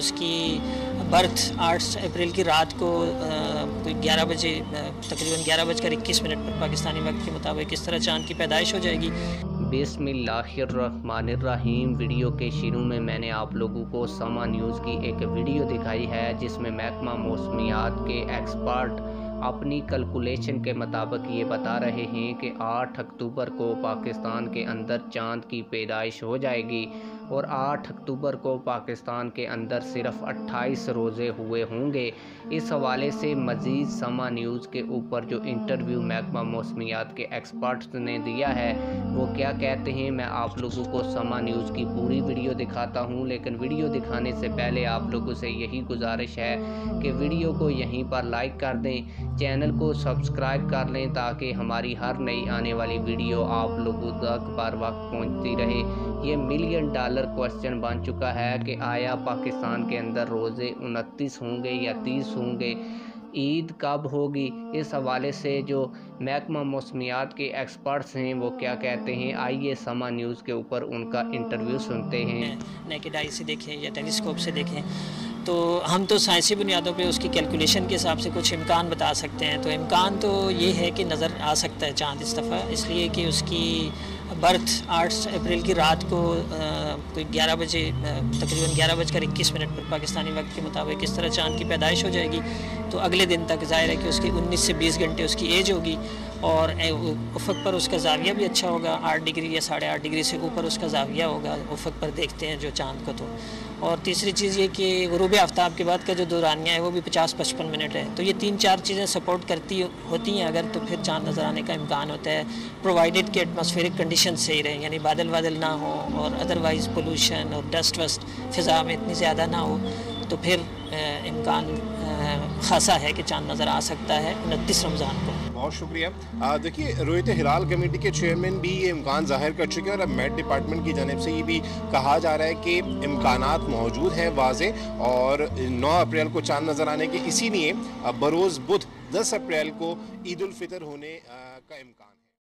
اس کی birth 8 April کی رات کو کوئی 11 بجے تقریباً 11:21 پر پاکستانی وقت کے مطابق اس طرح چاند کی پیدائش ہو جائے گی۔ بسم اللہ الرحمن الرحیم۔ ویڈیو کے شروع میں میں نے آپ لوگوں کو سما نیوز کی ایک ویڈیو دکھائی ہے جس میں محکمہ موسمیات کے ایکسپرٹ اپنی کیلکولیشن کے مطابق یہ بتا رہے ہیں کہ 8 اکتوبر کو پاکستان کے اندر چاند کی پیدائش ہو جائے گی اور 8 اکتوبر کو پاکستان کے اندر صرف 28 روزے ہوئے ہوں گے۔ اس حوالے سے مزید سما نیوز کے اوپر جو انٹرویو محکمہ موسمیات کے ایکسپرٹس نے دیا ہے وہ کیا کہتے ہیں، میں آپ لوگوں کو سما نیوز کی پوری ویڈیو دکھاتا ہوں، لیکن ویڈیو دکھانے سے پہلے آپ لوگوں سے یہی گزارش ہے کہ ویڈیو کو یہیں پر لائک کر دیں، چینل کو سبسکرائب کر لیں تاکہ ہماری ہر نئی آنے والی ویڈیو آپ لوگوں تک بر وقت پہنچتی رہے۔ یہ $1 ملین کوسچن بن چکا ہے کہ آیا پاکستان کے اندر روزے 29 ہوں گے یا 30 ہوں گے، عید کب ہوگی؟ اس حوالے سے جو محکمہ موسمیات کے ایکسپرٹس ہیں وہ کیا کہتے ہیں، آئیے سما نیوز کے اوپر ان کا انٹرویو سنتے ہیں۔ نیکڈ آئی سے دیکھیں یا ٹیلیسکوپ سے دیکھیں تو ہم تو سائنسی بنیادوں پہ اس کی کیلکولیشن کے حساب سے کچھ امکان بتا سکتے ہیں۔ تو امکان تو یہ ہے کہ نظر آ سکتا ہے چاند اس دفعہ، اس لیے کہ اس کی برتھ 8 اپریل کی رات کو کوئی 11 بجے تقریباً 11:21 پر پاکستانی وقت کے مطابق اس طرح چاند کی پیدائش ہو جائے گی۔ تو اگلے دن تک ظاہر ہے کہ اس کی 19 سے 20 گھنٹے اس کی ایج ہوگی اور افق پر اس کا زاویہ بھی اچھا ہوگا، 8 ڈگری یا 8.5 ڈگری سے اوپر اس کا زاویہ ہوگا، افق پر دیکھتے ہیں جو چاند کو۔ تو اور تیسری چیز یہ کہ غروب آفتاب کے بعد کا جو دورانیہ ہے وہ بھی 50-55 منٹ ہے۔ تو یہ 3-4 چیزیں سپورٹ کرتی ہوتی ہیں اگر تو پھر چاند نظر آنے کا امکان ہوتا ہے، پرووائڈیڈ کہ ایٹماسفیرک کنڈیشن صحیح رہیں، یعنی بادل نہ ہو اور ادروائز پولوشن اور ڈسٹ وسٹ فضا میں اتنی زیادہ نہ ہو، تو پھر امکان خاصا ہے کہ چاند نظر آ سکتا ہے 29 رمضان کو۔ بہت شکریہ۔ دیکھیے رویت ہلال کمیٹی کے چیئرمین بھی یہ امکان ظاہر کر چکے ہیں اور اب میٹ ڈپارٹمنٹ کی جانب سے یہ بھی کہا جا رہا ہے کہ امکانات موجود ہیں واضح، اور 9 اپریل کو چاند نظر آنے کے، اسی لیے بروز بدھ 10 اپریل کو عید الفطر ہونے کا امکان